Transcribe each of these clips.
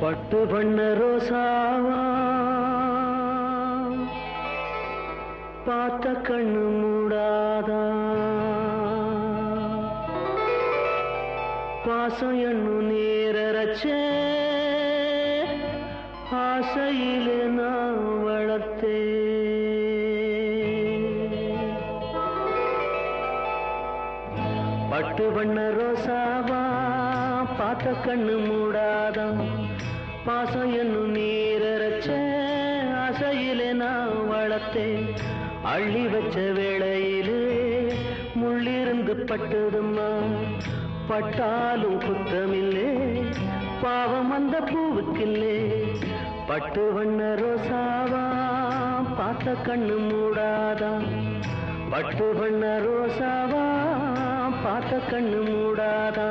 பட்டு பண்ண ரோசாவா பார்த்த கண்ணு மூடாதா பாசம் என்னும் நேரச்சே ஆசையில நான் வளர்த்தே பட்டு பண்ண ரோசாவா பார்த்த கண்ணு மூடாதா பாசம் என்னும் நீரச்ச ஆசையிலே நான் வளர்த்தேன் அள்ளி வச்ச வேளையிலே முள்ளிருந்து பட்டதும்மா பட்டாலும் குத்தமில்லே பாவம் அந்த பூவுக்கில்லே பட்டு வண்ண ரோசாவா பார்த்த கண்ணு மூடாதா பட்டு வண்ண ரோசாவா பார்த்த கண்ணு மூடாதா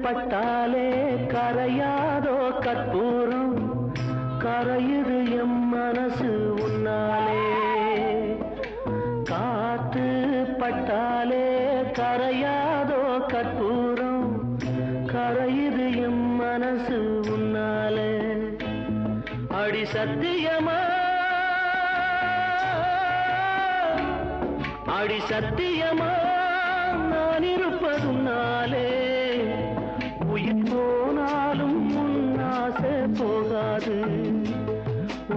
பட்டாலே கரையாதோ கற்பூரம் கரையுது எம் மனசு உன்னாலே காத்து பட்டாலே கரையாதோ கற்பூரம் கரையுது எம் மனசு உன்னாலே அடி சத்தியமா அடி சத்தியமா நான் இருப்பதுன்னாலே உயிர் போனாலும் முன்னாசை போகாது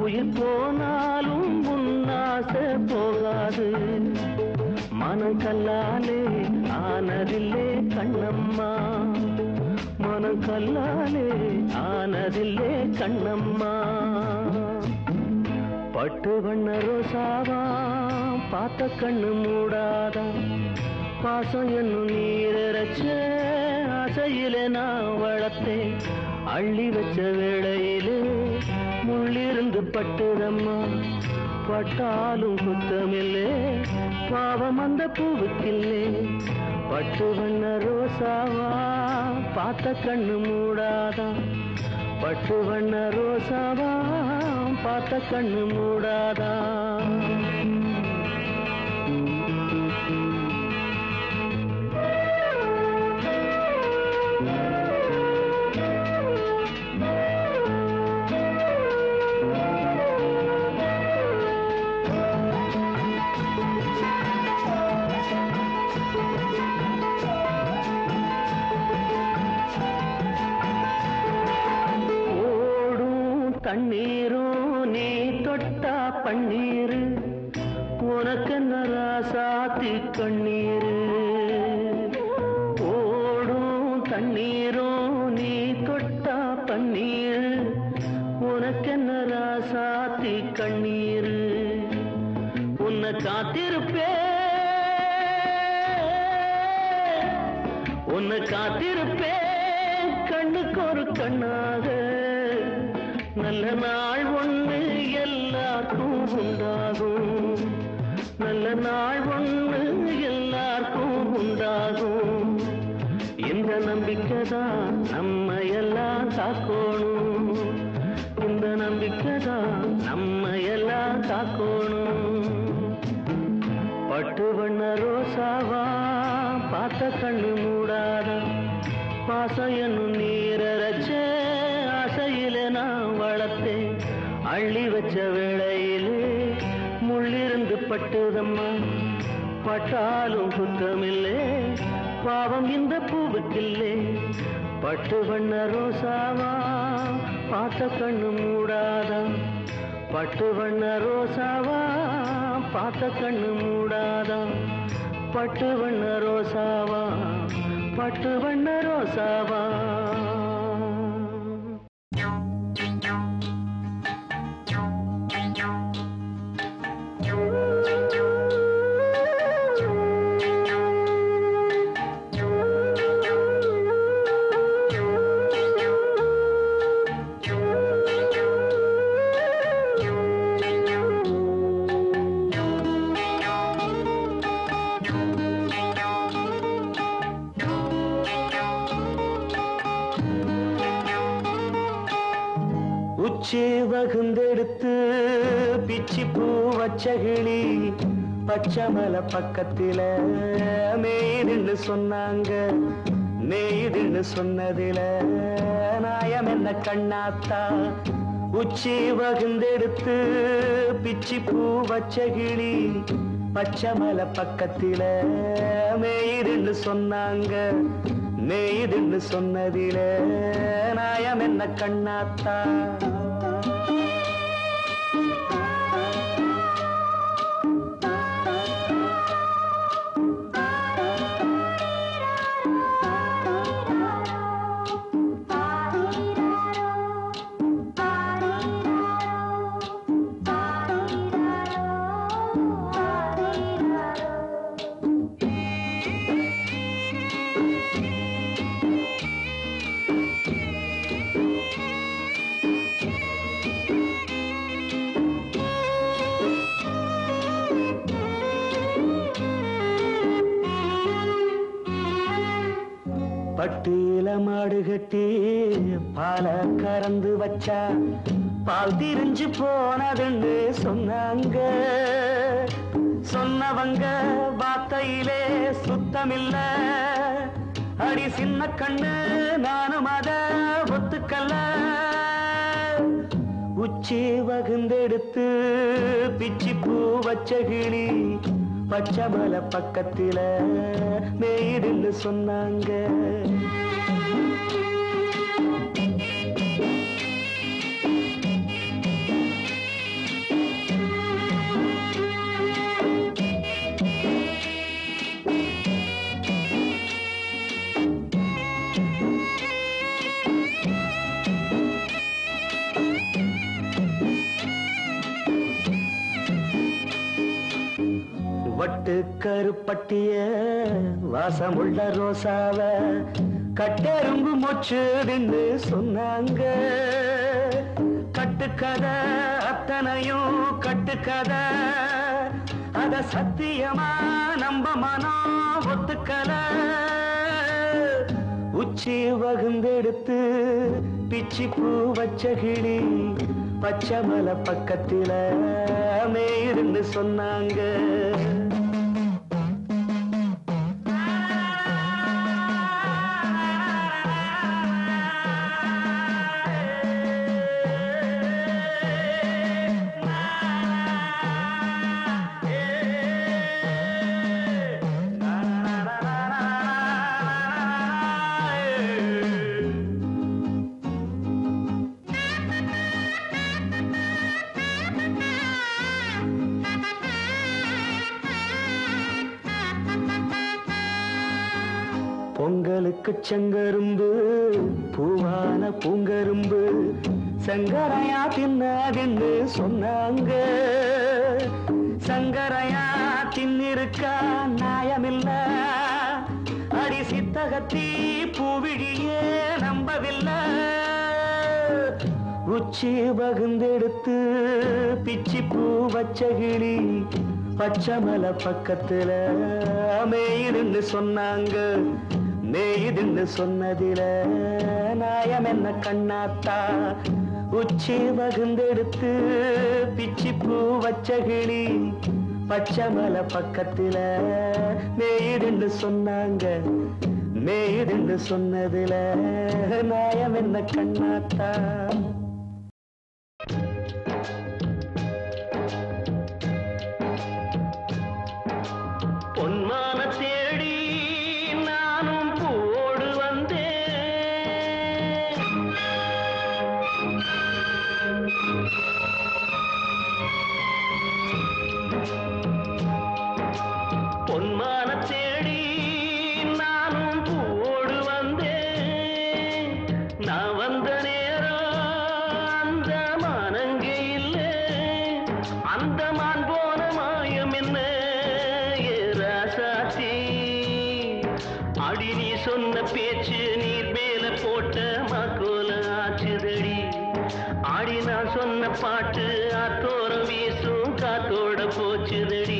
உயிர் போனாலும் முன்னாசை போகாது மனம் கல்லாலே ஆனதில்லே கண்ணம்மா மனம் கல்லாலே ஆனதில்லே கண்ணம்மா பட்டு வண்ண ரோசாவா பார்த்த கண்ணு மூடாதா பாசம் என்னும் நீரச்ச ஆசையிலே நான் வளர்த்தேன் அள்ளி வச்ச வேளையிலே முள்ளிருந்து பட்டுதம்மா பட்டாலும் குத்தமில்லே பாவம் அந்த பூவுக்கில்லே பட்டு வண்ண ரோசாவா பார்த்த கண்ணு மூடாதா பட்டு வண்ண ரோசாவா பார்த்த கண்ணு மூடாதா தண்ணீரும் நீ தொட்டா பன்னீரு உனக்கென்ன ராசாத்தி கண்ணீரு ஓடும் தண்ணீரும் நீ தொட்டா பன்னீரு உனக்கென்ன ராசாத்தி கண்ணீரு உன்னை காத்திருப்பே உன்னை காத்திருப்பே கண்ணுக்கு ஒரு கண்ணாக நல்ல நாள் ஒண்ணு எல்லாருக்கும் உண்டாகும் நல்ல நாள் ஒண்ணு எல்லாருக்கும் உண்டாகும் இந்த நம்பிக்கைதான் நம்ம எல்லாம் காக்கணும் இந்த நம்பிக்கைதான் நம்ம எல்லாம் காக்கணும் பட்டு வண்ண ரோசாவா பார்த்த கண்ணு மூடாதா பாசம் என்னும் நீரச்ச ஆசையிலே நான் வளர்த்தேன் அள்ளி வச்ச வேளையிலே முள்ளிருந்து பட்டுதம்மா பட்டாலும் குத்தமில்லே பாவம் இந்த பூவுக்கில்லே பட்டு வண்ண ரோசாவா பார்த்த கண்ணு மூடாதா பட்டு வண்ண ரோசாவா பார்த்த கண்ணு மூடாதா பட்டு வண்ண ரோசாவா பட்டு வண்ண ரோசாவா உச்சி வகுந்தெடுத்து பிச்சி பூ வச்ச கிளி பச்சை மலை பக்கத்தில மேய்துன்னு சொன்னாங்க. மேய்துன்னு சொன்னதில நாயம் என்ன கண்ணாத்தா. உச்சி வகுந்தெடுத்து பிச்சி பூ வச்ச கிளி பச்சை மலை பக்கத்தில மேய்துன்னு சொன்னாங்க. மேய்துன்னு சொன்னதில நாயம் என்ன கண்ணாத்தா. பட்டியில மாடு கட்டி பால கறந்து வச்சா பால் திரிஞ்சு போனதுன்னு சொன்னாங்க. சொன்னவங்க வார்த்தையிலே சுத்தமில்ல. அடி சின்ன கண்ணு நானும் அத ஒத்துக்கல்ல. உச்சி வகுந்தெடுத்து பிச்சி பூ வச்ச கிளி பச்சை மலை பக்கத்தில மேய்துன்னு சொன்னாங்க. வட்டு கருப்பட்டிய வாசமுள்ள ரோசாவ கட்டெரும்பு மொச்சுதுன்னு சொன்னாங்க. கட்டுக்கதை அத்தனையும் கட்டுக்கதை. அத சத்தியமா நம்ப மனம் ஒத்துக்கல. உச்சி வகுந்தெடுத்து பிச்சி பூ வச்ச கிளி பச்சை மலை பக்கத்தில மேய்துன்னு சொன்னாங்க. பொங்கலுக்கு செங்கரும்பு பூவான பூங்கரும்பு சங்கரையா தின்னதுன்னு சொன்னாங்க. சங்கரையா தின்னிருக்கா நியாயமில்ல. அடி சித்தகத்தி பூவிழியே நம்பவில்லை. உச்சி வகுந்தெடுத்து பிச்சி பூ வச்ச கிளி பச்சை மலை பக்கத்தில மேய்துன்னு சொன்னாங்க. மேய்துன்னு சொன்னதில நாயம் என்ன கண்ணாத்தா. உச்சி வகுந்தெடுத்து பிச்சி பூ வச்ச கிளி பச்சை மலை பக்கத்தில மேய்துன்னு சொன்னாங்க. மேய்துன்னு சொன்னதில நாயம் என்ன கண்ணாத்தா. பொன்மான தேடி நானும் பூவோடு வந்தேன். பொன்மான தேடி நானும் பூவோடு வந்தேன். நான் வந்த நேரம் அந்த மானங்கே இல்லை. அந்த மான் போன மாயம் என்ன அடி நீ சொன்ன பேச்சு நீர் மேல போட்ட மாக்கோல ஆச்சுதடி. ஆடி நான் சொன்ன பாட்டு ஆத்தோரம் வீசும் காத்தோட போச்சுதடி.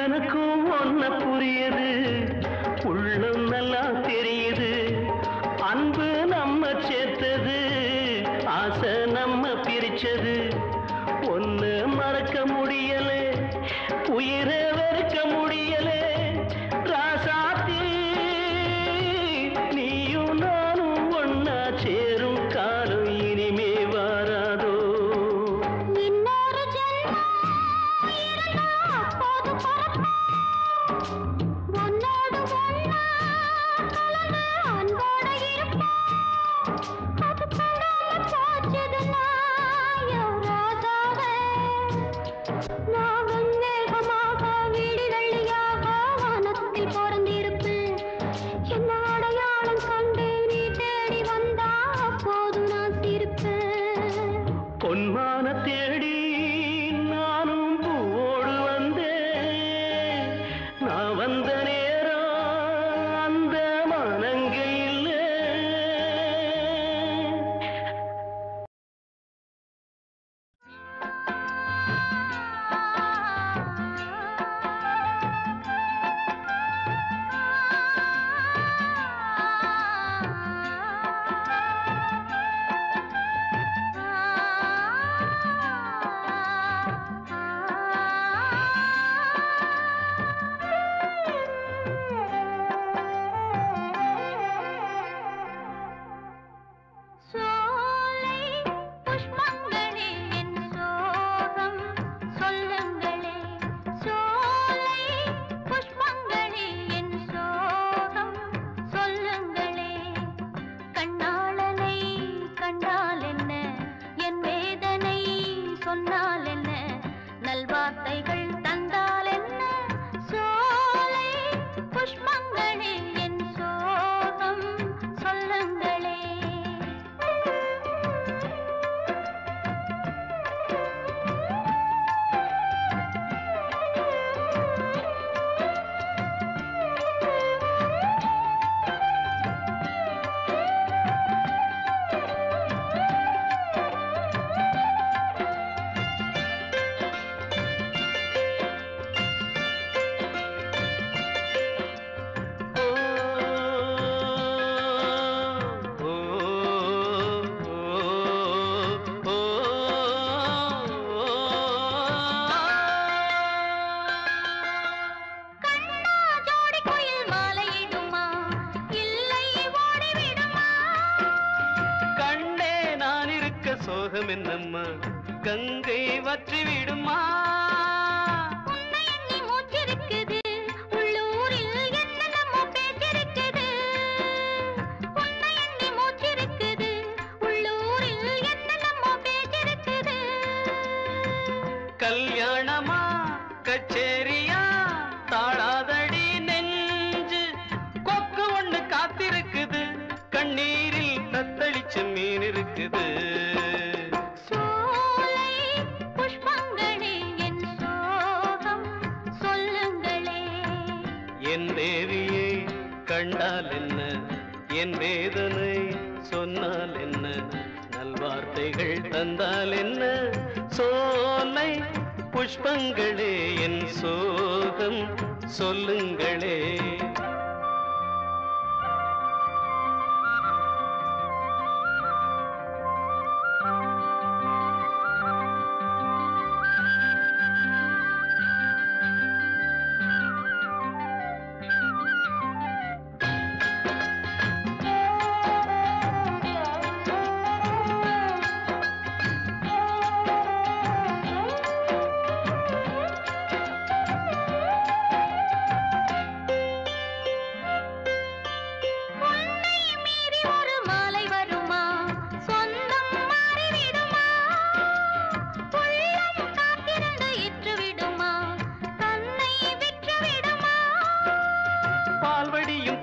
எனக்கும் ஒன்ன புரியுது, உள்ளம் நல்லா தெரியுது. அன்பு நம்ம சேர்த்தது, ஆசை நம்ம பிரிச்சது. ஒன்னு மறக்க முடியலே, உயிரை வெறுக்க முடியலே. ராசாத்தி நீயும் நானும் ஒன்னா சேரும் காலம் இனிமே வாராதோ. இன்னொரு ஜென்மம் இருந்தா அப்போது பிறப்போம். உன்னோடு ஒன்னா கலந்து அன்போட இருப்போம். அது படாம போச்சதுன்னா யோராதாவே. நான் வெண்மேகமாக வீடு வெள்ளியாக வானத்தில் பிறந்திருப்பேன். என்ன அடையாளம் கண்டு நீ தேடி வந்தா அப்போது நான் சிரிப்பேன். பொன்மான தேடி நானும் பூவோடு வந்தேன். நான் வந்த நேரம் அந்த மனங்க இல்லை. சோலை புஷ்பங்களே என் சோகம் சொல்லுங்களே. சோலை புஷ்பங்களே என் சோகம் சொல்லுங்களே. கண்ணாளனை கண்டால் என்ன, என் வேதனை சொன்னால் என்ன, நல்வார்த்தைகள் தந்தால் என்ன. சோலை புஷ்பங்களே என் சோகம் சொல்லுங்களே. கண்ணா ஜோடி கோயில் மாலையிடுமா, இல்லை ஓடிவிடுமா. கண்ணே நான் இருக்க சோகம் என்னம்மா, கங்கை வற்றி விடுமா. உன்னை எண்ணி மூச்சிருக்குது, உள்ளூரில் என்னென்னமோ பேச்சிருக்குது. உன்னை எண்ணி மூச்சிருக்குது, உள்ளூரில் என்னென்னமோ பேச்சிருக்குது. கல்யாணமா கச்சேரியா தாழாதடி நெஞ்சு. கொக்கு ஒண்ணு காத்திருக்குது, கண்ணீரில் தத்தளிச்ச மீன் இருக்குது. சோலை புஷ்பங்களே என் சோகம் சொல்லுங்களே. என் தேவியை கண்டால் என்ன, என் வேதனை சொன்னால் என்ன, நல்வார்த்தைகள் தந்தால் என்ன. சோலை புஷ்பங்களே என் சோகம் சொல்லுங்களே.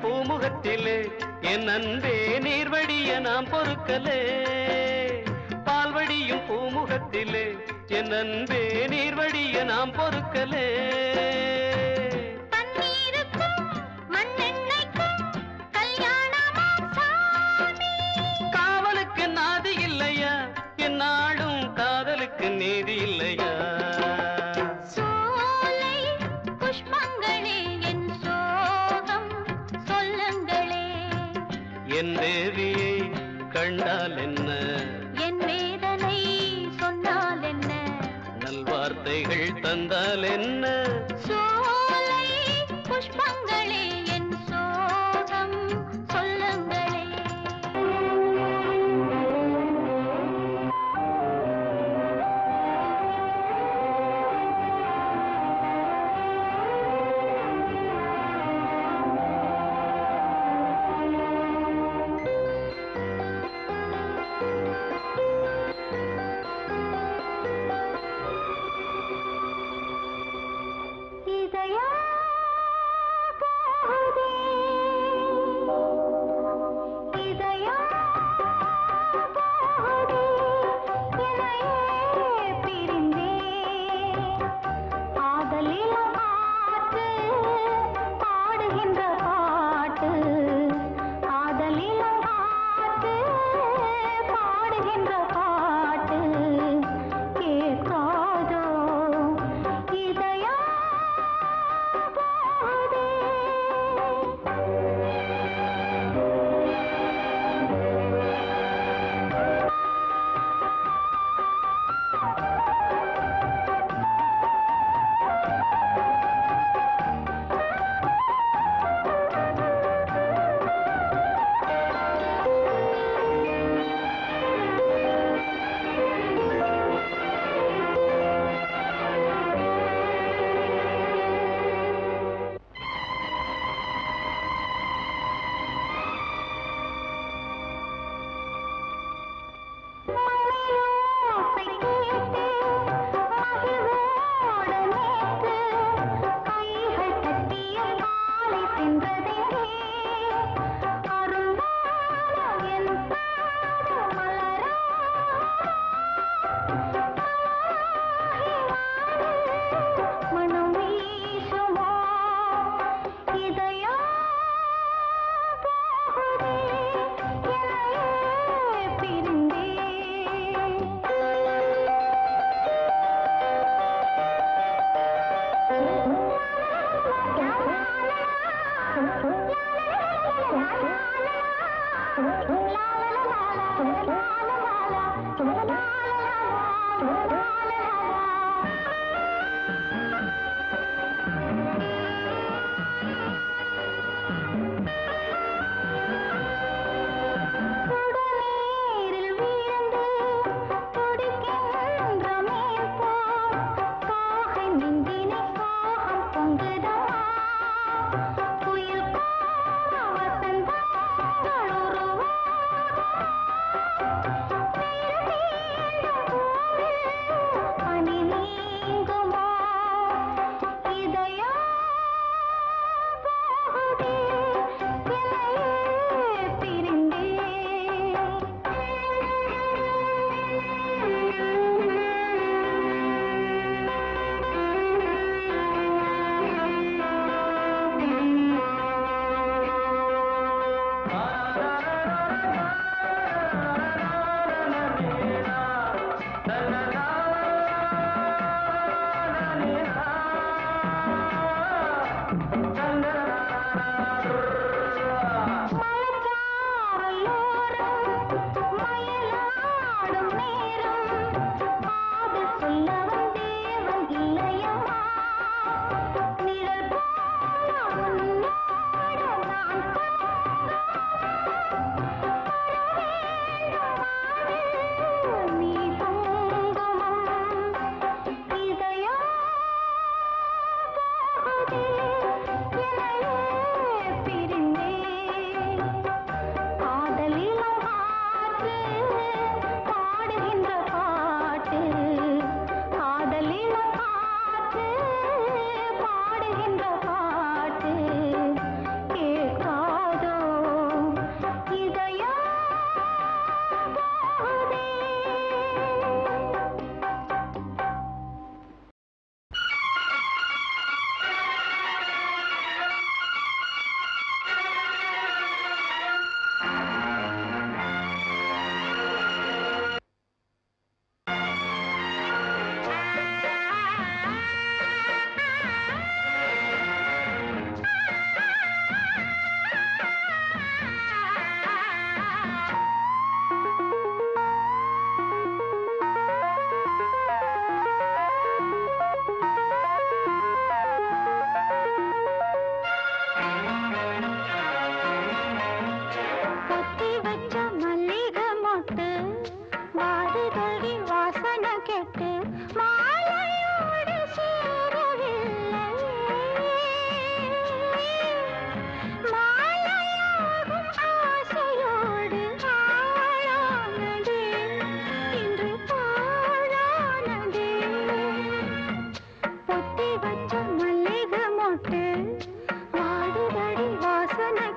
பூமுகத்திலே என் அன்பே நீர்வடிய நாம் பொறுக்கலே. பால்வடியும் பூமுகத்திலே என் அன்பே நீர்வடிய நாம் பொறுக்கலே. காவலுக்கு நாதி இல்லையா, என் நாடும் காதலுக்கு நீதி இல்லையா. சோலை புஷ்ப என் தேவியை கண்டால் என்ன, என் வேதனை சொன்னால் என்ன, நல்வார்த்தைகள் தந்தால் என்ன, சோலை புஷ்பங்களே என் சோகம் சொல்லுங்களே.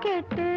கேட்டு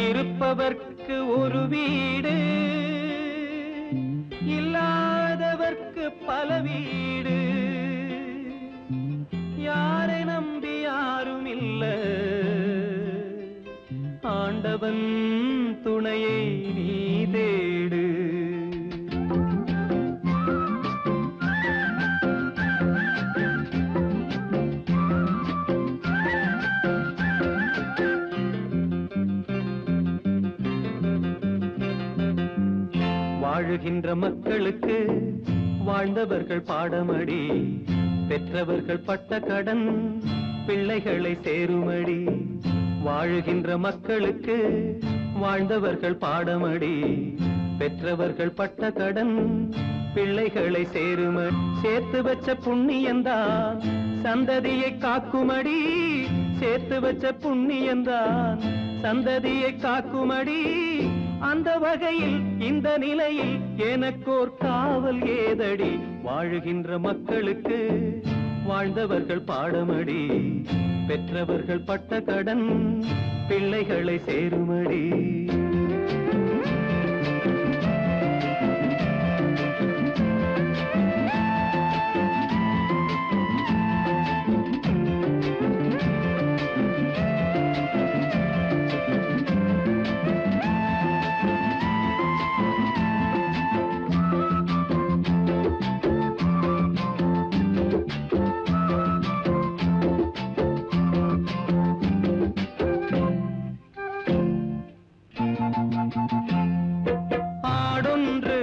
இருப்பவர்க்கு ஒரு வீடு, இல்லாதவர்க்கு பல வீடு. யாரை நம்பி யாரும் இல்ல, ஆண்டவன் துணையை நீ தேடு. வாழுகின்ற மக்களுக்கு வாழ்ந்தவர்கள் பாடமடி, பெற்றவர்கள் பட்ட கடன் பிள்ளைகளை சேருமடி. வாழுகின்ற மக்களுக்கு வாழ்ந்தவர்கள் பாடமடி, பெற்றவர்கள் பட்ட கடன் பிள்ளைகளை சேருமடி. சேர்த்து வச்ச புண்ணியந்தான் சந்ததியை காக்குமடி, சேர்த்து வச்ச புண்ணியந்தான் சந்ததியை காக்குமடி. அந்த வகையில் இந்த நிலையில் எனக்கோர் காவல் ஏதடி. வாழுகின்ற மக்களுக்கு வாழ்ந்தவர்கள் பாடமடி, பெற்றவர்கள் பட்ட கடன் பிள்ளைகளை சேருமடி. ஆடொன்று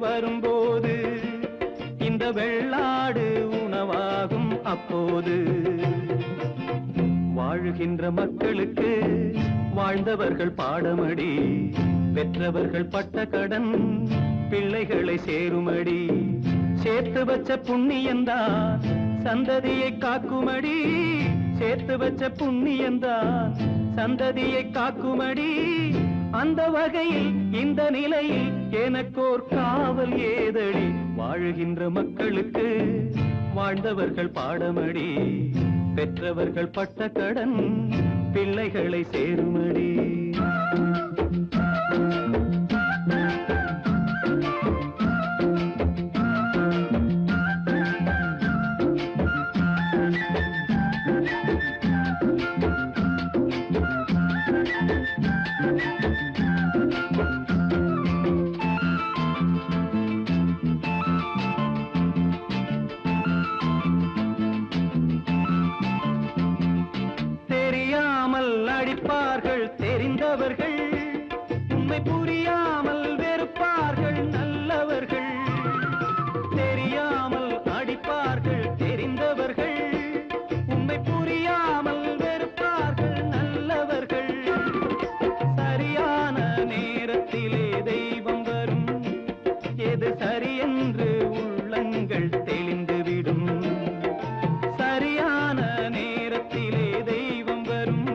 வரும்போது இந்த வெள்ளாடு உணவாகும் அப்போது. வாழுகின்ற மக்களுக்கு வாழ்ந்தவர்கள் பாடமடி, பெற்றவர்கள் பட்ட கடன் பிள்ளைகளை சேருமடி. சேர்த்து வச்ச புண்ணியந்தான் சந்ததியை காக்குமடி, சேர்த்து வச்ச புண்ணியந்தான் சந்ததியை காக்குமடி. அந்த வகையில் இந்த நிலையில் எனக்கோர் காவல் ஏதடி. வாழுகின்ற மக்களுக்கு வாழ்ந்தவர்கள் பாடமடி, பெற்றவர்கள் பட்ட கடன் பிள்ளைகளை சேருமடி. தெரிந்தவர்கள் உண்மை புரியாமல் வெறுப்பார்கள் நல்லவர்கள். தெரியாமல் அடிப்பார்கள் தெரிந்தவர்கள், உண்மை புரியாமல் வெறுப்பார்கள் நல்லவர்கள். சரியான நேரத்திலே தெய்வம் வரும், எது சரியென்று உள்ளங்கள் தெளிந்துவிடும். சரியான நேரத்திலே தெய்வம் வரும்,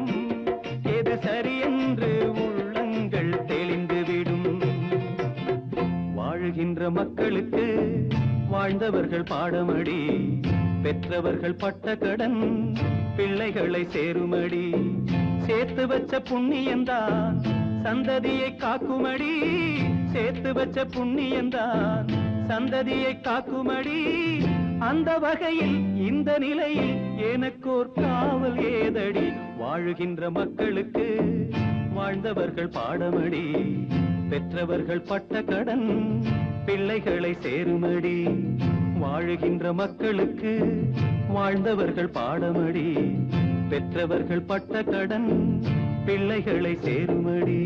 எது சரியென்று உள்ளங்கள் தெளிந்துவிடும். வாழுகின்ற மக்களுக்கு வாழ்ந்தவர்கள் பாடமடி, பெற்றவர்கள் பட்ட கடன் பிள்ளைகளை சேருமடி. சேர்த்து வச்ச புண்ணியந்தான் சந்ததியை காக்குமடி, சேர்த்து வச்ச புண்ணியந்தான் சந்ததியை காக்குமடி. அந்த வகையில் இந்த நிலையில் எனக்கோர் காவல் ஏதடி. வாழுகின்ற மக்களுக்கு வாழ்ந்தவர்கள் பாடமடி, பெற்றவர்கள் பட்ட கடன் பிள்ளைகளை சேருமடி. வாழுகின்ற மக்களுக்கு வாழ்ந்தவர்கள் பாடமடி, பெற்றவர்கள் பட்ட கடன் பிள்ளைகளை சேருமடி.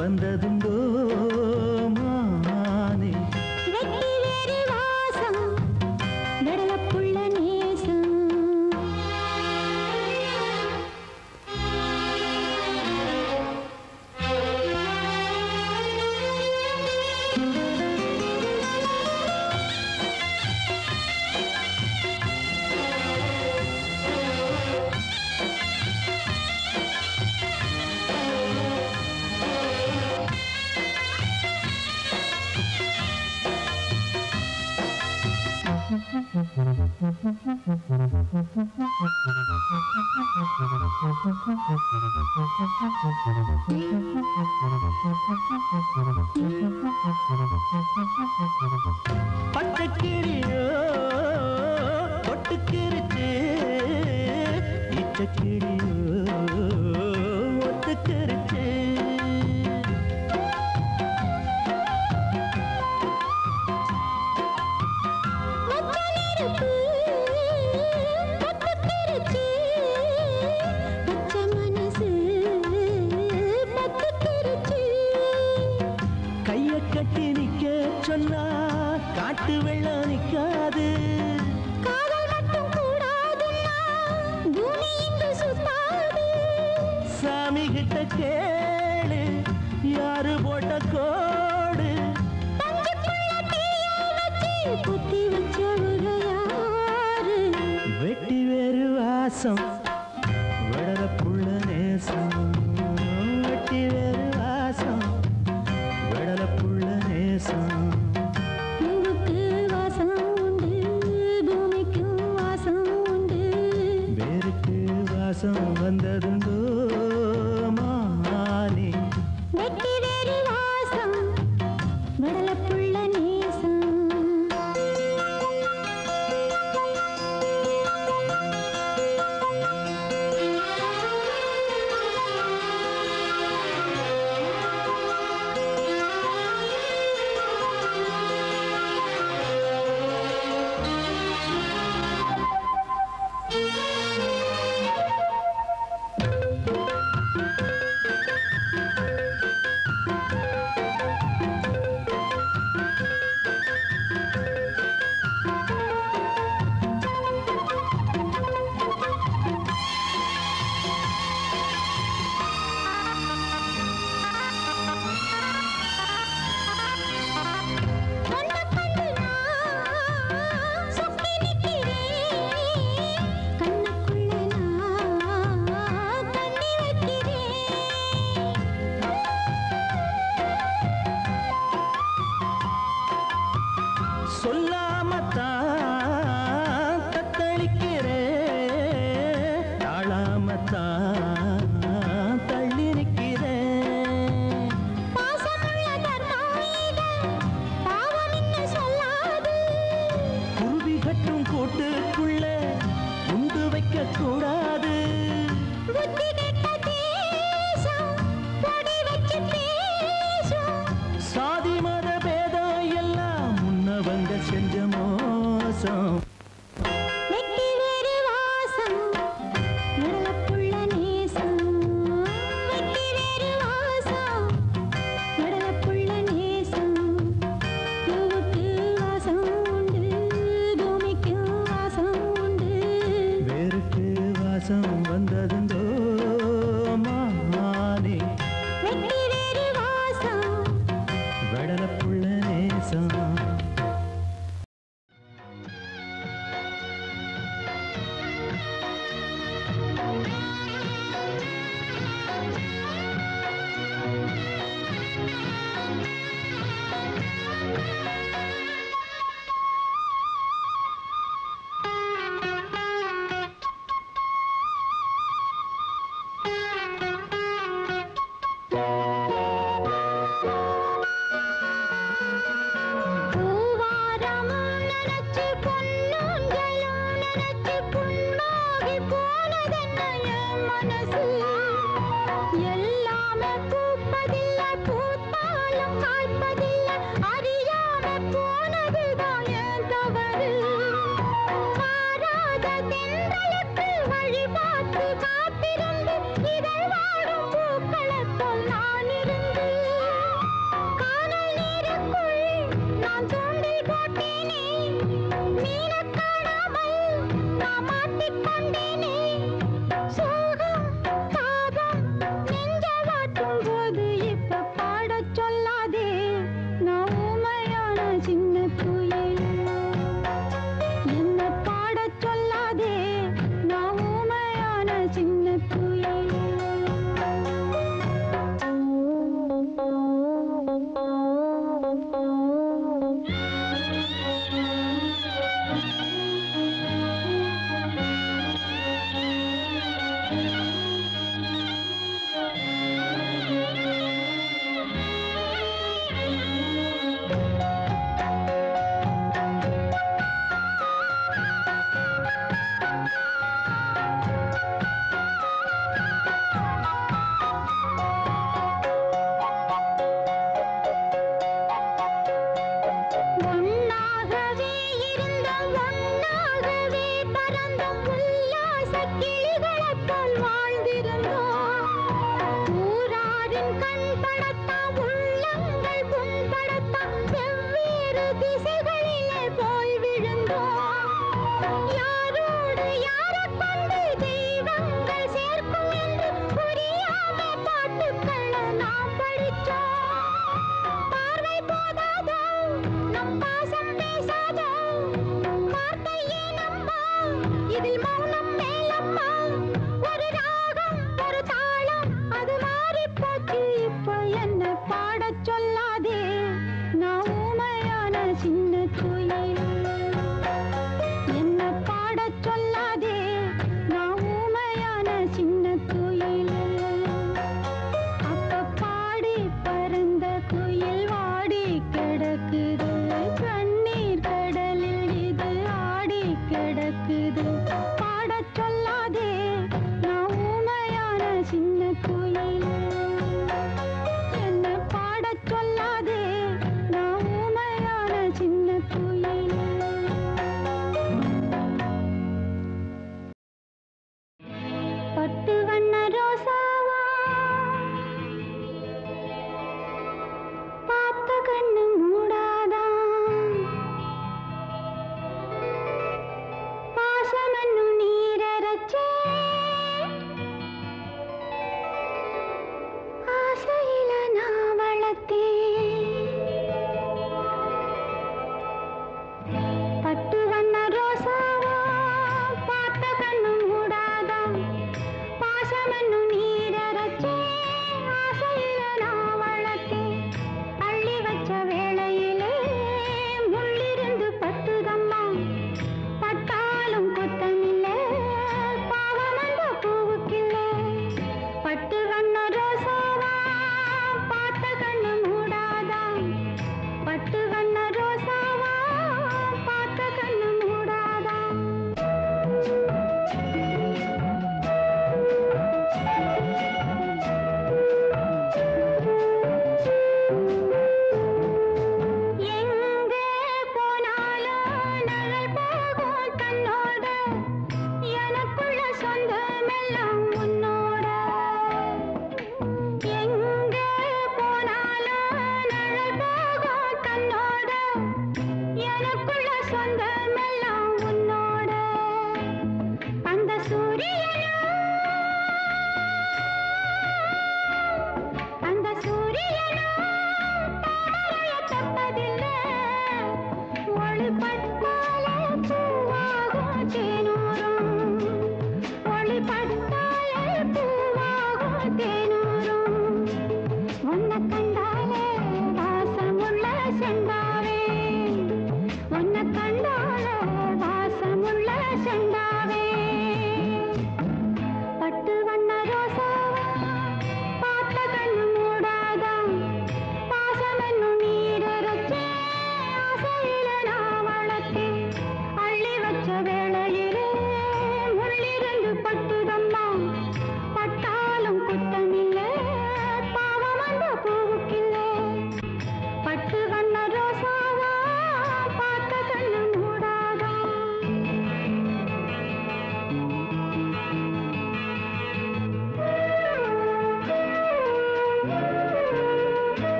வந்ததுண்டோ மானே வெட்டி வேறு வாசம் நடலப்புள்ள நேசம். பச்சக்கிளியோ ஒட்டுக்கிருச்சு, இச்சக்கிளியோ ஒட்டுக்கிருச்சு. கைய கட்டி நிக்க சொன்னா காட்டு வெள்ளம் நிக்காது. காதல் மட்டும் கூடாதுன்னா பூமி இங்கு சுத்தாது. சாமி கிட்ட கேளு யாரு போட்ட கோடு. குத்தி வச்சவங்க யாரு? வெட்டி வேறு வாசம் வளர புள்ள நேசம். வெட்டி வேறு வாசம் வளர புள்ள நேசம். பூவுக்கு வாசம் உண்டு, பூமிக்கும் வாசம் உண்டு. வேருக்கு வாசம் வந்ததுண்டோ மானே வெட்டி வேறு வாசம் வடலப்புள்ள நேசம். நேசம் வெட்டி வேறு வாசம் நடலப்புள்ள நேசம் வெட்டி வேறு வாசம் நடலப்புள்ள நேசம் பூவுக்கு வாசம் உண்டு பூமிக்கு வாசம் உண்டு வேருக்கு வாசம் வந்ததுண்டோ மானே வெட்டி வேறு வாசம் வடலப்புள்ள நேசம்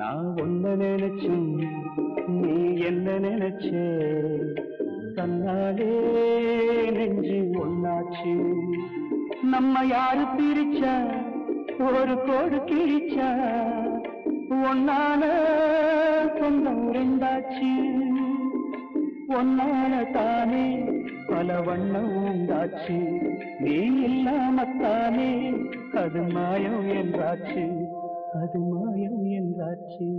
நான் ஒன்ன நினைச்சு நீ என்ன நினைச்சே தன்னாலே நெஞ்சு ஒன்னாச்சு நம்ம யாரு பிரிச்சா ஒரு கோடு கிழிச்சா ஒன்னான சொந்தம் ரெண்டாச்சு ஒன்னான தானே பல வண்ணம் உண்டாச்சு நீ இல்லாமத்தானே அது மாயம் என்றாச்சு அது மாயம் என்றாச்சு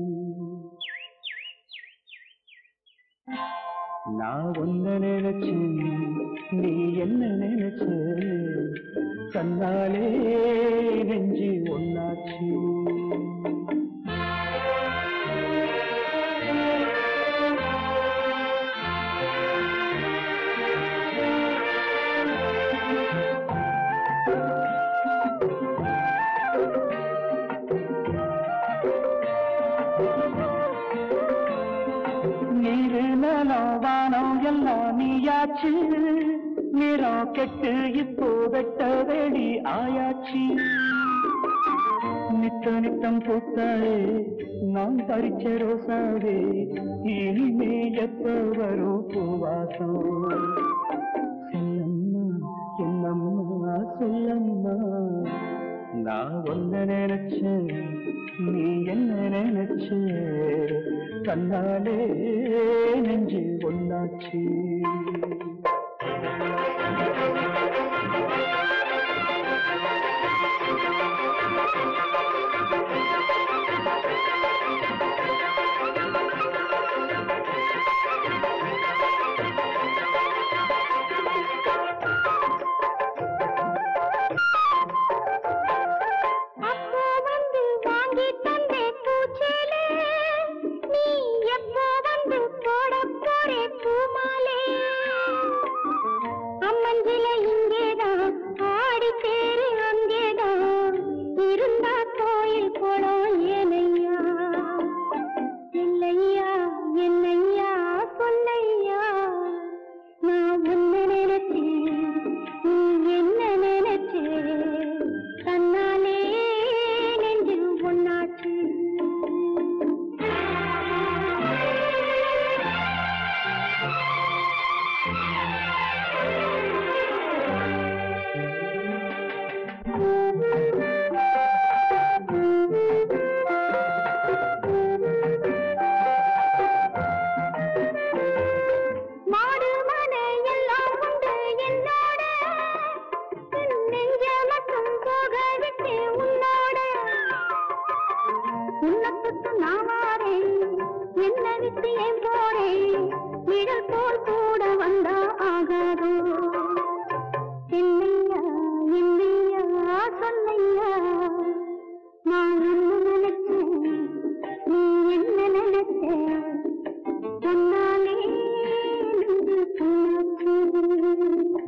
நான் ஒன்ன நினைச்சு நீ என்ன நினைச்ச தன்னாலே நெஞ்சு ஒன்னாச்சு வானம் எல்லாம் நீயாச்சு நிறம் கெட்டு இப்போ வெட்ட வேடி ஆயாச்சு நித்த நித்தம் பூத்தாயே நான் பறிச்ச ரோசாவே இனிமே எப்ப வரும் பூவாசம் சொல்லம்மா என்னம்மா சொல்லம்மா நான் ஒன்ன நினைச்சேன் நீ என்ன நினைச்ச கண்ணாலே நெஞ்சு ஒன்னாச்சு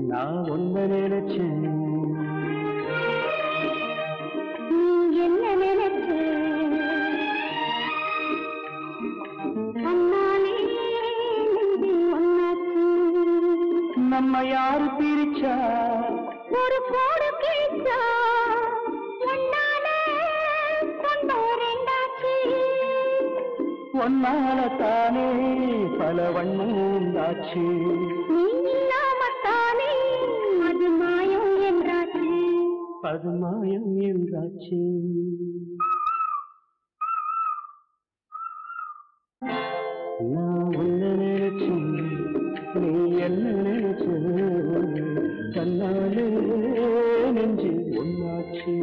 நான் ஒன்ன நினைச்சேன் நீ என்ன நினைச்ச கண்ணாலே நெஞ்சு ஒன்னாச்சு நம்ம யாரு பிரிச்சா ஒரு கோடு கிழிச்சா ஒன்னாலே சொந்தம் ரெண்டாச்சு ஒன்னால தானே பல வண்ணம் உண்டாச்சு நீ இல்லாமத்தானே அது மாயம் என்றாச்சு அது மாயம் என்றாச்சு நான் ஒன்ன நினைச்சு நீ என்ன நினைச்ச தன்னாலே நெஞ்சு ஒன்னாச்சு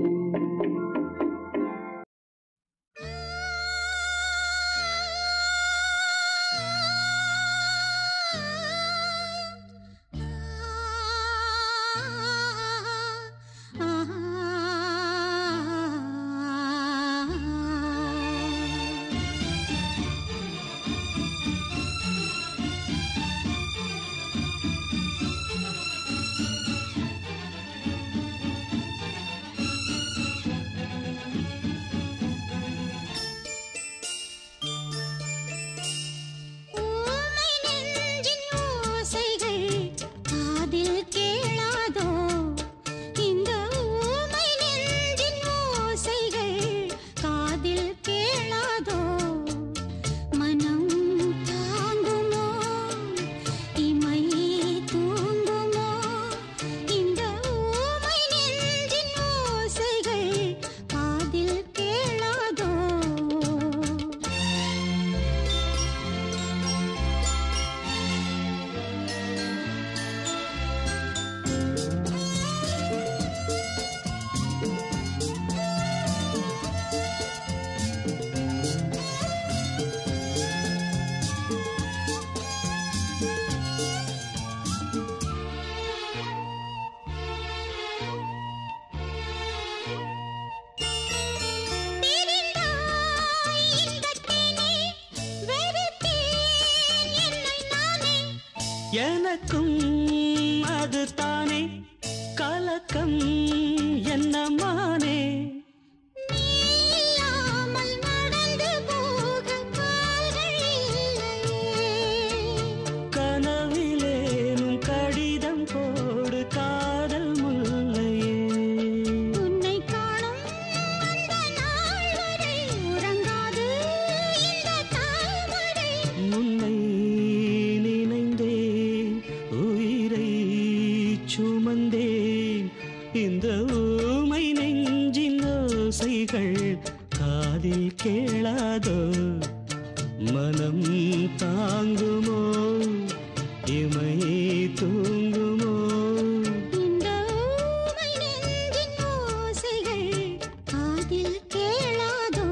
ஊமை நெஞ்சின் ஓசைகள் காதில் கேளாதோ மனம் தாங்குமோ இமை தூங்குமோ இந்த ஊமை நெஞ்சின் ஓசைகள் காதில் கேளாதோ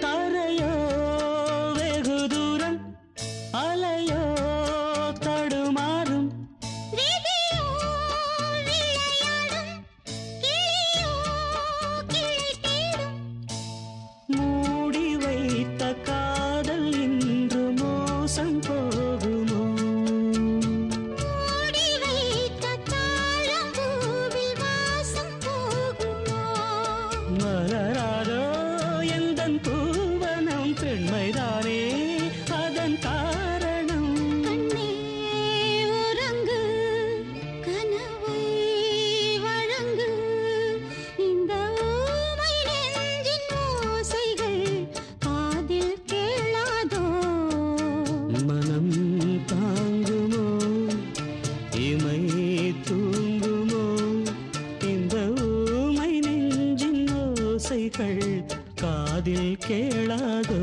தரையோ வெகு தூரம் அலையோ தடுமாறும் விதியோ விளையாடும் கிளியோ கிளை தேடும் மூடி வைத்த காதல் இன்று மோசம் போகுமோ மூடி வைத்த தாழம்பூவில் வாசம் போகுமோ மலராதோ எந்தன் பூவனம் பெண்மைதானே அதன் காரணம் கண்ணே உறங்கு கனவை வழங்கு இந்த ஊமை நெஞ்சின் ஓசைகள் காதில் கேளாதோ மனம் தாங்குமோ இமை தூங்குமோ இந்த ஊமை நெஞ்சின் ஓசைகள் காதில் கேளாதோ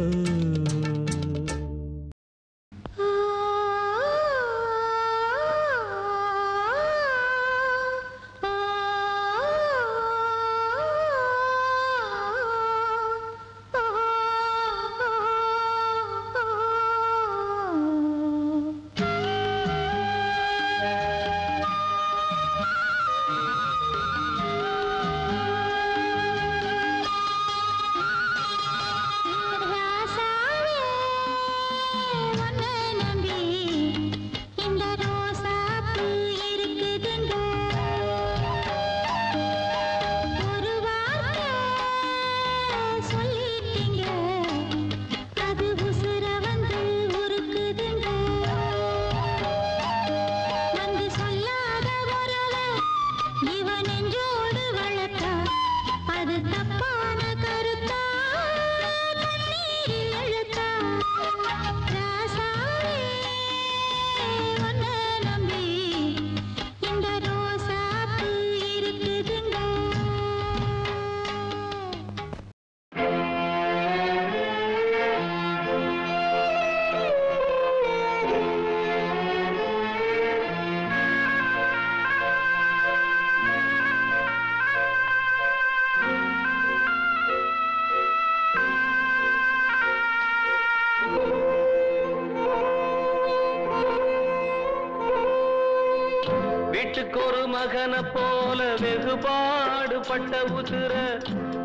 ராசாவே உன்னை நம்பி இந்த ரோசாப்பூ இருக்குதுங்க ஒரு வார்த்தை சொல்லிட்டீங்க அது உசுர வந்து உருக்குதுங்க வந்து சொல்லாத உறவை இவன் நெஞ்சோடு வளர்த்தா அது தப்பான கருத்தா கண்ணீரில் எழுத்தா ராசாவே உன்னை நம்பி இந்த ரோசாப்பூ இருக்குதுங்க வீட்டுக்கு ஒரு மகனை போல வெகுபாடுபட்ட உசுர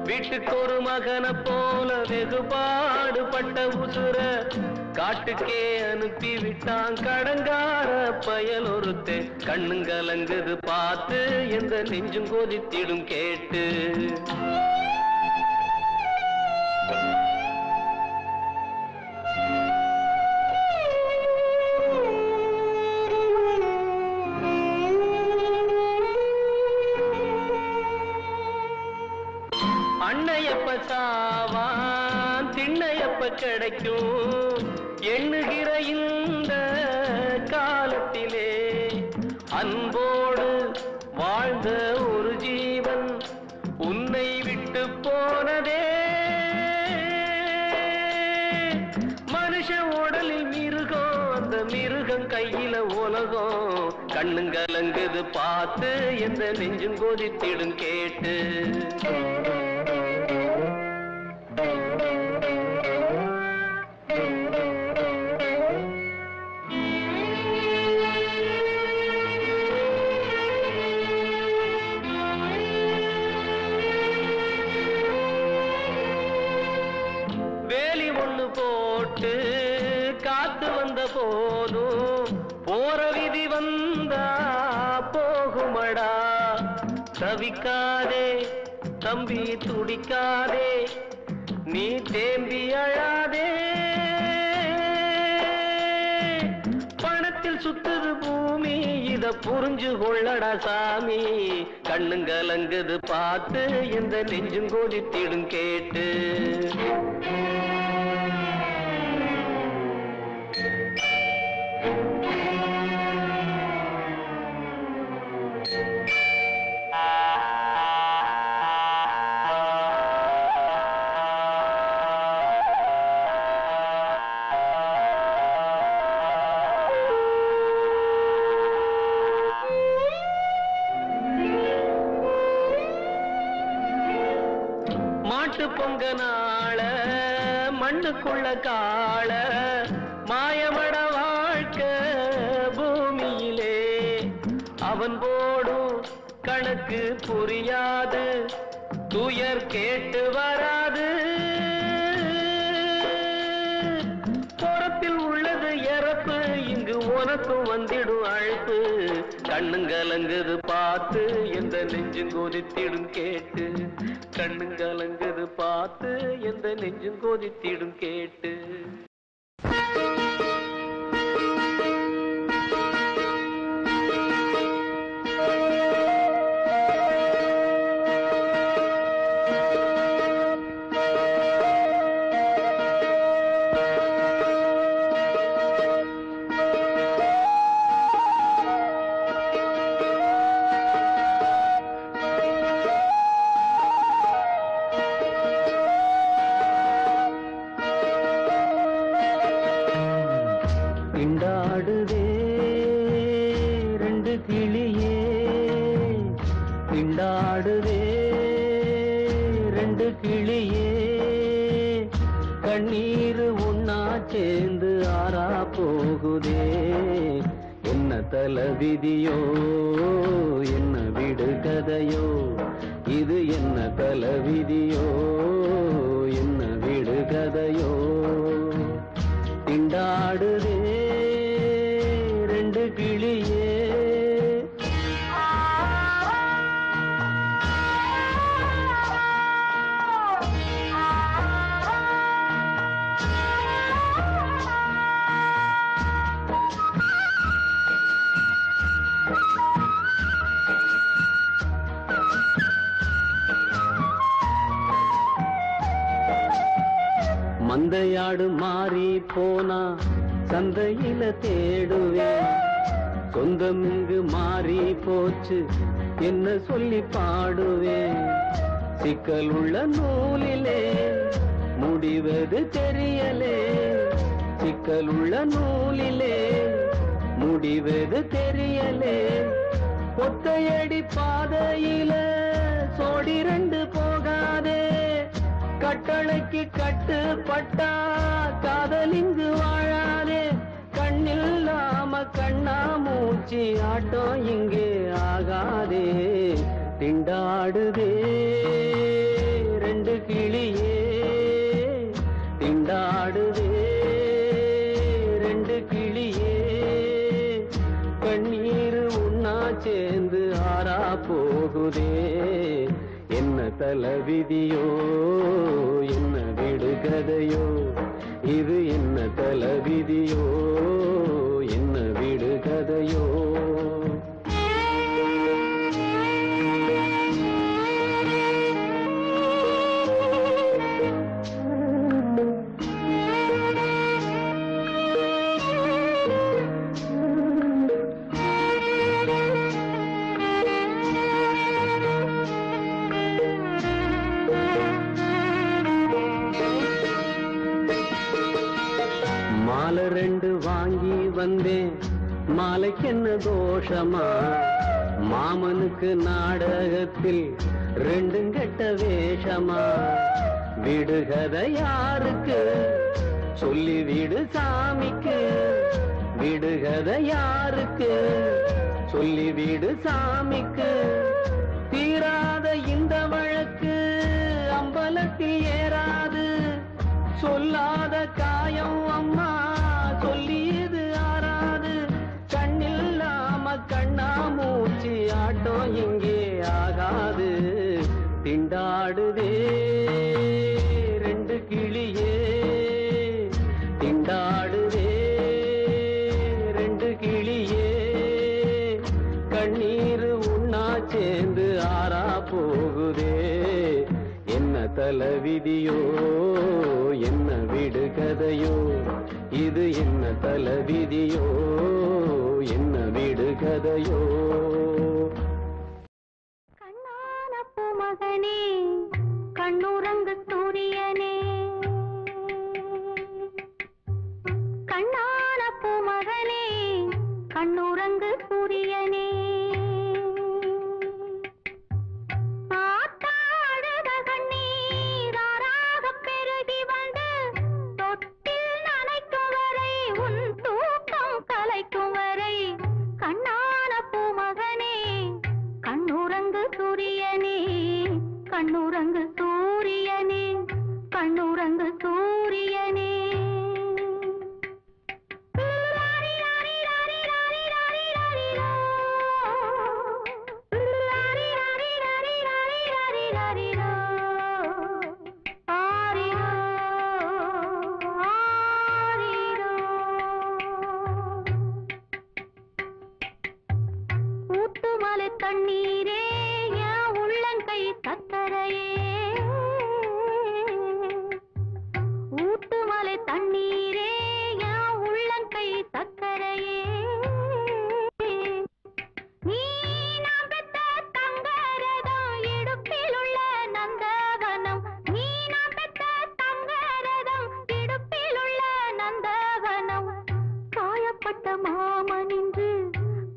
வீட்டுக்கு ஒரு மகனை போல வெகுபாடுபட்ட உசுர காட்டுக்கே அனுப்பி விட்டான் கடங்கார பயல் ஒருத்தே கண்ணுங்கலங்குது பார்த்து எந்த நெஞ்சும் கொதித்திடும் கேட்டு அன்னையப்ப சாவான் திண்ணையப்ப கிடைக்கும் எண்ணுகிற இந்த காலத்திலே அன்போடு வாழ்ந்த ஒரு ஜீவன் உன்னை விட்டு போனதே மனுஷ உடலில் மிருகம் அந்த மிருகம் கையில உலகம் கண்ணுங்கலங்குது பார்த்து எந்த நெஞ்சும் கொதித்திடும் கேட்டு வேலி ஒண்ணு போட்டு காத்து வந்த போதும் போற விதி வந்தா போகுமடா தவிக்காதே தம்பி துடிக்காதே நீ தேம்பி அழாதே பணத்தில் சுத்துது பூமி இத புரிஞ்சு கொள்ளடா சாமி கண்ணுங்கலங்குது பார்த்து எந்த நெஞ்சும் கோதித்திடும் கேட்டு பொங்க நாள மண்ணுக்குள்ள காள மாயமட வாழ்க்கை பூமியிலே அவன் போடும் கணக்கு புரியாது துயர் கேட்டு வராது புறத்தில் உள்ளது இறப்பு இங்கு உனக்கும் வந்திடும் அழைப்பு கண்ணுங்கலங்குது பார்த்து எந்த நெஞ்சும் கொதித்திடும் கேட்டு கண்ணுங்கலங்குது பார்த்து எந்த நெஞ்சும் கொதித்திடும் கேட்டு திண்டாடுதே ரெண்டு கிளியே திண்டாடுதே ரெண்டு கிளியே கண்ணீர் ஒன்னா சேர்ந்து ஆறா போகுதே என்ன தலைவிதியோ என்ன விடு கதையோ இது என்ன தலைவிதியோ என்ன விடு கதையோ திண்டாடுதே ரெண்டு கிளியே மந்தையாடு மாறி போனா சந்தையில தேடுவேன் சொந்தம் இங்கு மாறி போச்சு என்ன சொல்லி பாடுவேன் சிக்கல் உள்ள நூலிலே முடிவது தெரியலே சிக்கல் உள்ள நூலிலே முடிவது தெரியலே ஒத்தையடி பாதையில சோடி ரெண்டு போகாதே கட்டளைக்கு கட்டுப்பட்டா காதலிங்கு வாழாதே கண்ணில்லாம கண்ணா மூச்சி ஆட்டம் இங்கே ஆகாதே திண்டாடுதே ரெண்டு கிளியே திண்டாடுதே ரெண்டு கிளியே கண்ணீர் உன்னா சேர்ந்து ஆறா போகுதே என்ன தலைவிதியோ என்ன விடுகதையோ இது என்ன தலைவிதியோ என்ன விடுகதையோ மாலை ரெண்டு வாங்கி வந்தேன் மாலைக்கு என்ன தோஷமா மாமனுக்கு நாடகத்தில் ரெண்டும் கெட்ட வேஷமா விடுகதை யாருக்கு சொல்லி விடு சாமிக்கு விடுகதை யாருக்கு சொல்லி விடு சாமிக்கு தீராத இந்த வழக்கு அம்பலத்தில் ஏறாது சொல்லாத காயம் அம்மா சொல்லியது ஆறாது கண்ணில்லாம கண்ணா மூச்சி ஆட்டம் இங்கே ஆகாது திண்டாடுதே ரெண்டு கிளியே திண்டாடுதே ரெண்டு கிளியே கண்ணீர் உண்ணா சேர்ந்து ஆறா போகுதே என்ன தலைவிதியோ என்ன விடு கதையோ இது என்ன தலைவிதியோ என்ன விடு கதையோ கண்ணான பூமகனே கண்ணுறங்கு சூரியனே கண்ணான பூமகனே கண்ணுறங்கு சூரியனே ஆத்தாடுத கண்ணீராக பெருகி வந்து தொட்டில் நனைக்கும் வரை உன் தூக்கம் கலைக்கும் வரை கண்ணான பூமகனே கண்ணுறங்கு சூரியனே கண்ணுறங்கு சூரியனே கண்ணுறங்கு சூரியனே ஊத்துமலை தண்ணீரே என் உள்ளங்கை சக்கரையே ஊத்துமலை தண்ணீரே என் உள்ளங்கை சக்கரையே நீ நான் பெத்த தங்கரதம் இடுப்பில் உள்ள நந்தவனம் நீ நான் பெத்த தங்கரதம் இடுப்பில் உள்ள நந்தவனம் காயப்பட்ட மாமனின்று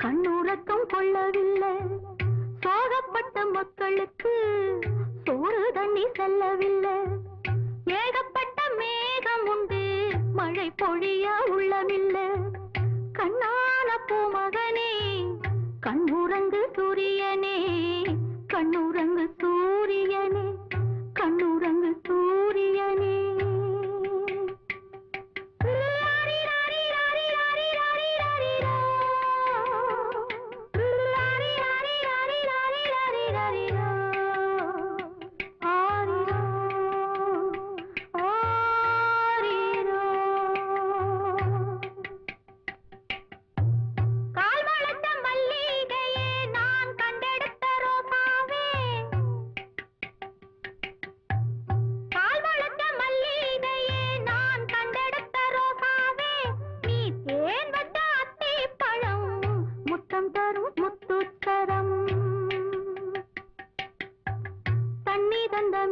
கண்ணுறக்கம் கொள்ளவில்லை சோகப்பட்ட மக்களுக்கு சோறு தண்ணி செல்லவில்லை ஏகப்பட்ட மேகம் உண்டு மழை பொழிய உள்ளமில்லை கண்ணான பூமகனே கண்ணுறங்கு சூரியனே கண்ணுறங்கு சூரியனே கண்ணுறங்கு சூரியனே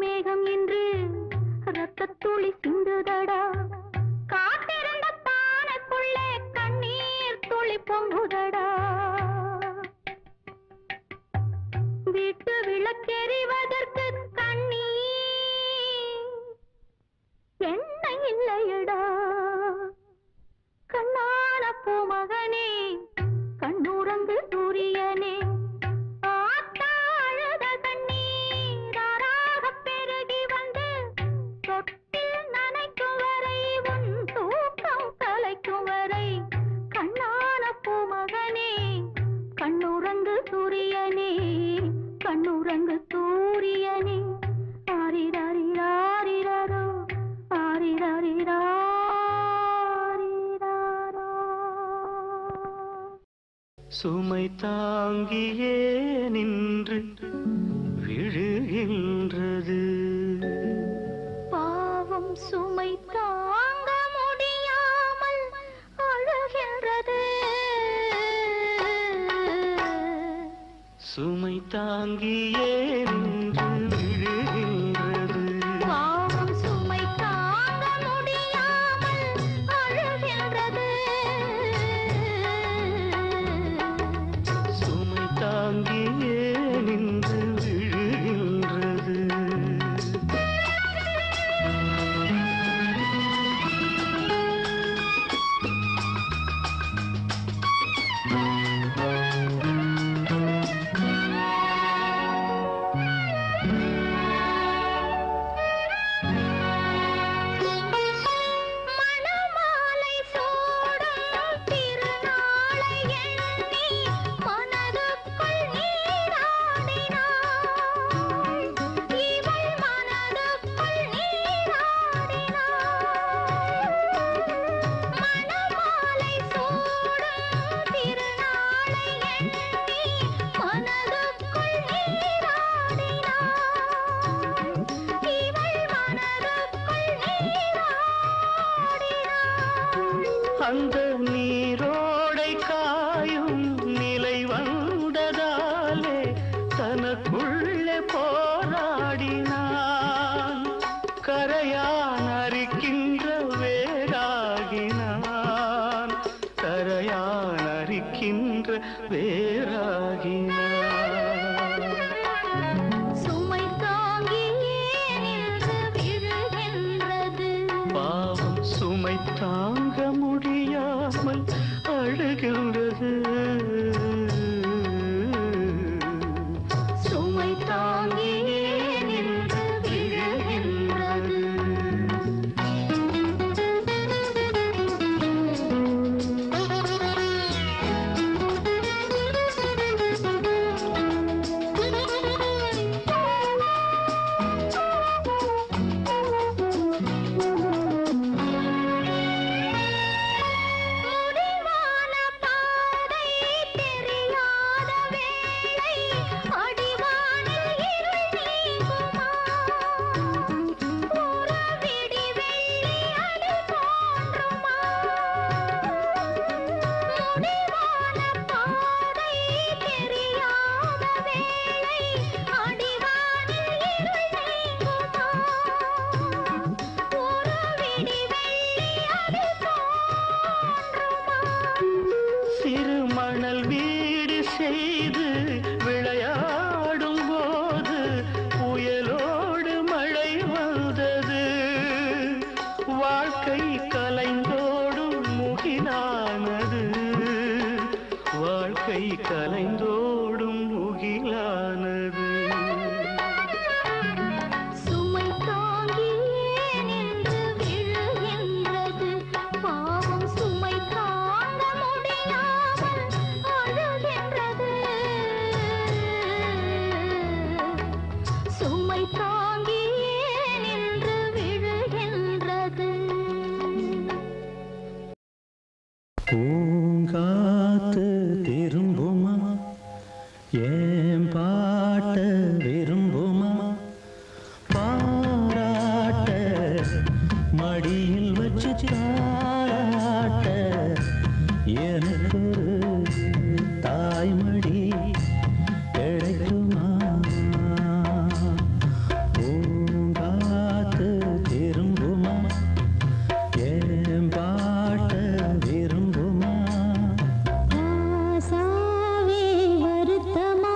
மேகம் என்று ரத்தத்துளி சிந்துதடா காத்திருந்த பானைக்குள்ளே கண்ணீர் துளி பொங்குதடா வீட்டு விளக்கெறிவதற்கு கண்ணீர் எண்ணெய் இல்லையடா கண்ணான பூமகனே கண்ணுறங்கு சூரியனே கண்ணுறங்கு சூரியனே கண்ணுறங்கு சூரியனே ஆரிராரிராரிராரோ ஆரிராரிராரிராரோ சுமை தாங்கியே நின்று விழுகின்றது பாவம் சுமை தாங்க முடியாமல் அழுகின்றது சுமை தாங்கியே நின்று விழுகின்றது பாவம் சுமை தாங்க முடியாமல் அழுகின்றது சுமை தாங்கியே நின்று விழுகின்றது அந்த நீரோடை காயும் நிலை வந்ததாலே தனக்குள்ளே போராடினான். கரையான் அரிக்கின்ற வேராகினான், கரையான் அரிக்கின்ற வேராகினான். சுமை தாங்கியே நின்று விழுகின்றது. பாவம் சுமை தாங்க முடியாமல் அழுகின்றது. சுமை தாங்கியே நின்று விழுகின்றது. முடிவான பாதை தெரியாத வேளை அடிவானில் இருள் நீங்குமா? உறவிடி வெள்ளி அடி தோன்றுமா? முடிவான பாதை தெரியாத வேளை அடிவானில் இருள் நீங்குமா? உறவிடி வெள்ளி அடி தோன்றுமா? சிறு மணல் வீடு செய்து விளையாடும் போது புயலோடு மழை வந்தது. வாழ்க்கை கலைந்தோடும் முகிலானது, வாழ்க்கை கலைந்தோடும் முகிலானது. சுமை தாங்கியே நின்று விழுகின்றது. பாவம் சுமை தாங்க முடியாமல் அழுகின்றது. சுமை தாங்கியே நின்று விழுகின்றது. பூங்காத்து திரும்புமா, ஏன் பாட்ட விரும்புமா? பாராட்ட மடியில் வச்சு தாராட்ட எனக்கு தாய்மடி கிடைக்குமா? பூங்காத்து திரும்புமா, ஏன் பாட்ட விரும்புமா? ஆசாவே வருத்தமா?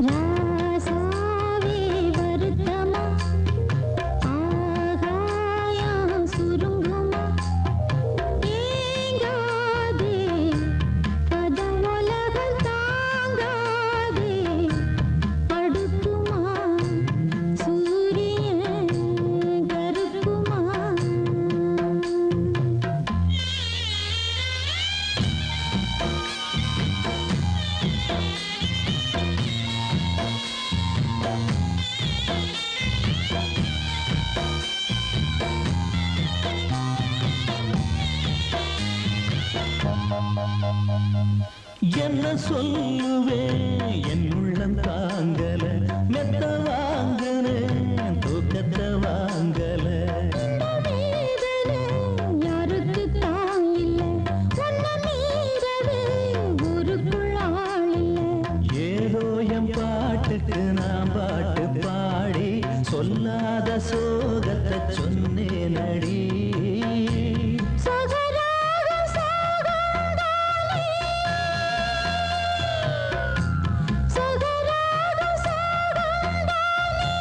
ராசாவே வருத்தமா? ஆகாயம் சுருங்குமா? ஏங்காதே கதவுலகம் தாங்காதே அடுக்குமா? சூரியன் கருக்குமா? என்ன சொல்லுவேன், என் உள்ளம் தாங்கல. மெத்த வாங்குனேன், தூக்கத்தை வாங்கல. வேதனை யாருக்கு தான் இல்லை, உன்னை மீறவே ஊருக்குள் ஆள் இல்லை. ஏதோ என் பாட்டுக்கு நான் பாட்டு பாடி சொல்லாத சோகத்தை சொன்னேன் அடி. சகராகம் சாகங்காலே, சகராகம் சாகங்காலே,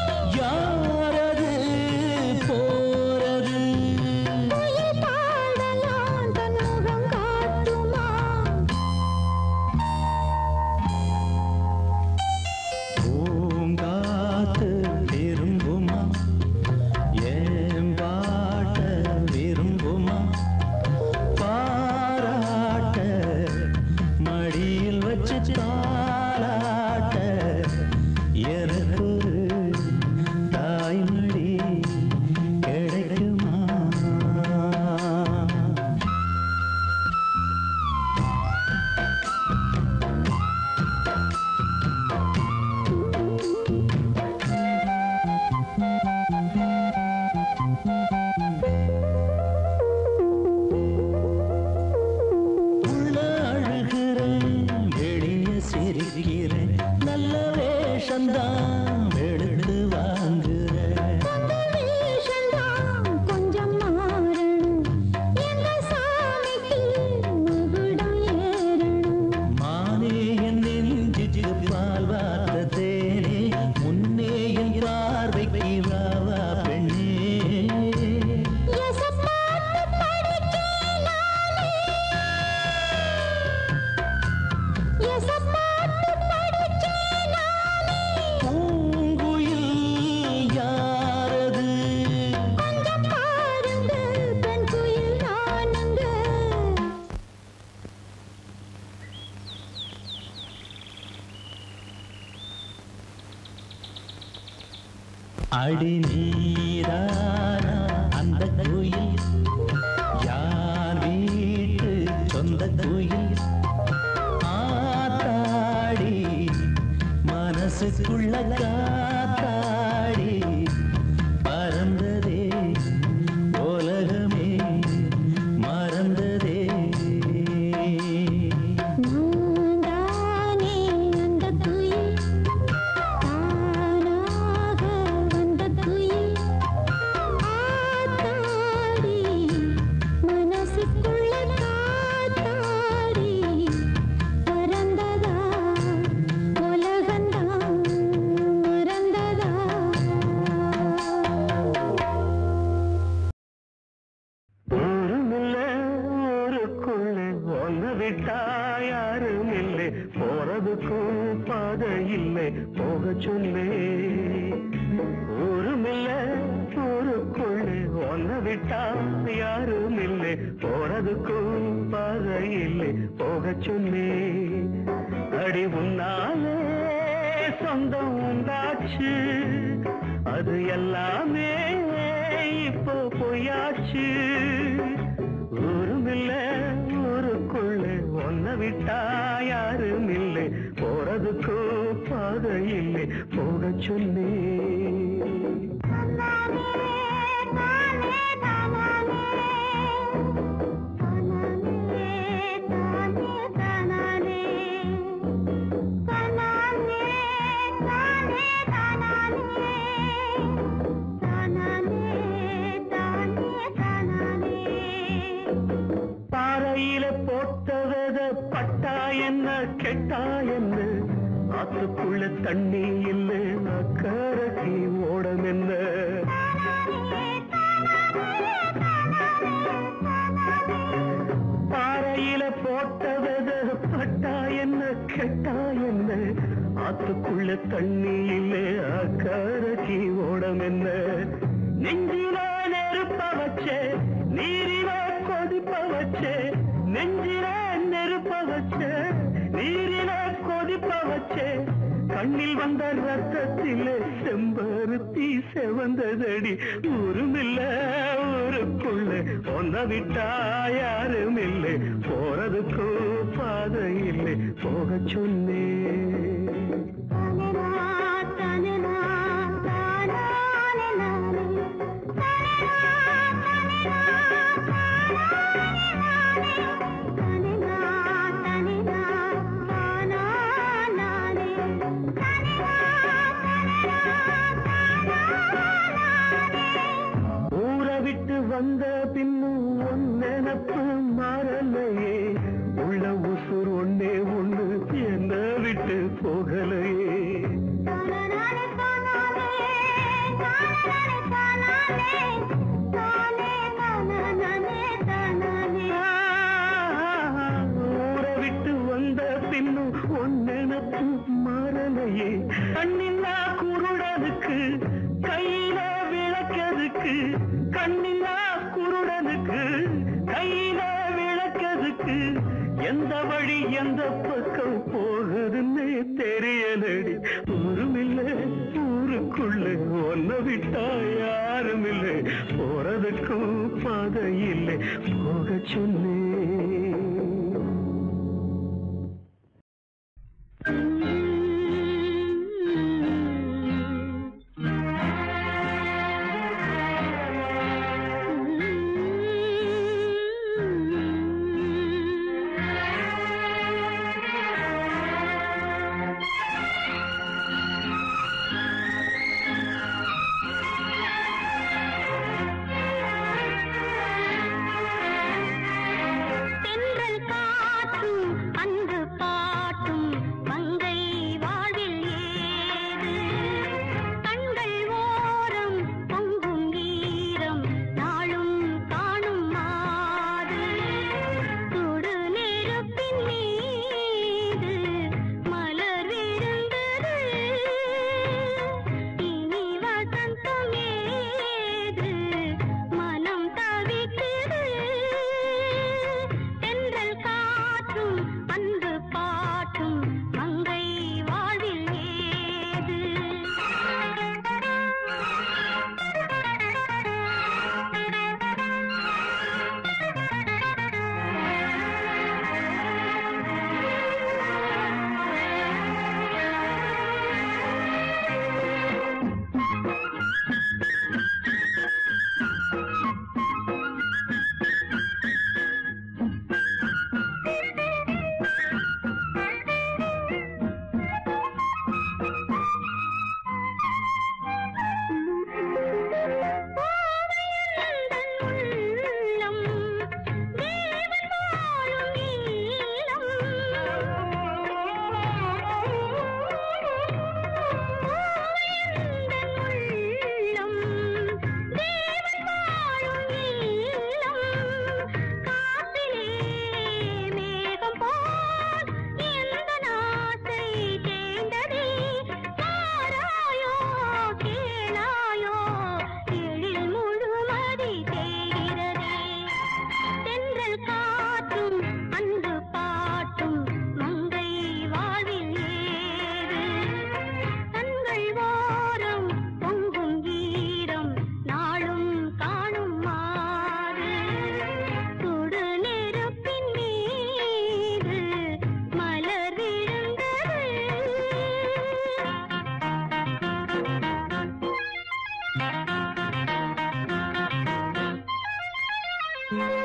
அடி நீரானா அந்த கோயில் யார் வீட்டு சொந்த கோயில் ஆத்தாடி மனசுக்குள்ள காத்தாடி பறந்ததே உலகமே மறந்ததே நான்தானே அந்த குயில் தானாக வந்த குயில் ஆத்தாடி மனசுக்குள்ள காத்தாடி பறந்ததா உலகந்தான் மறந்ததா ஊருமில்ல ஊருக்குள்ள ஒன்ன விட்டா யாரும் இல்லை போறதுக்கும் பாதை இல்லை போக சொல்லு ஊருமில்ல ஊருக்குள்ள ஒன்ன விட்டா யாரும் இல்லை போறதுக்கும் பாதை இல்லை போக சொல்லு அடி உன்னாலே சொந்தம் உண்டாச்சு அது எல்லாமே இப்போ பொய்யாச்சு ஊருமில்ல ஊருக்குள்ள ஒன்ன விட்டா யாரும் இல்லை போறதுக்கு பாதை இல்லை போக சொல்லி பாறையில போட்டவத பட்டா என்ன கெட்டா என்ன ஆத்துக்குள்ள தண்ணி இல்லை அக்கரைக்கு ஓடம் என்ன பாறையில போட்டவத பட்டா என்ன கெட்டா என்ன ஆத்துக்குள்ள தண்ணி இல்லை அக்கரைக்கு ஓடம் என்ன நெஞ்சில நெருப்ப வச்சே நீரில கொதிப்ப வச்சே நெஞ்சில நெருப்ப வச்சே நீரில கொதிப்ப வச்சே கண்ணில் வந்த ரத்தத்திலே செம்பருத்தி செவந்ததடி ஊருமில்ல ஊருக்குள்ள ஒன்ன விட்டா யாரும் இல்லை போறதுக்கு பாதை இல்லை போக சொன்னே வந்த பின்னும் உன் நினப்பு மாறலையே உள்ள உசுர் ஒன்னே ஒண்ணு என்ன விட்டு போகலையே ஊரை விட்டு வந்த பின்னும் உன் நினப்பு மாறலையே கண்ணில்லா குருடனுக்கு கையில விளக்கதுக்கு கண்ணில்லா குருடனுக்கு கையில விளக்கதுக்கு எந்த வழி எந்த பக்கம் போகுதுன்னு தெரியலடி ஊருமில்ல ஊருக்குள்ள ஒன்ன விட்டா யாரும் இல்லை போறதுக்கும் பாதை இல்லை போக சொன்னே தென் ஆ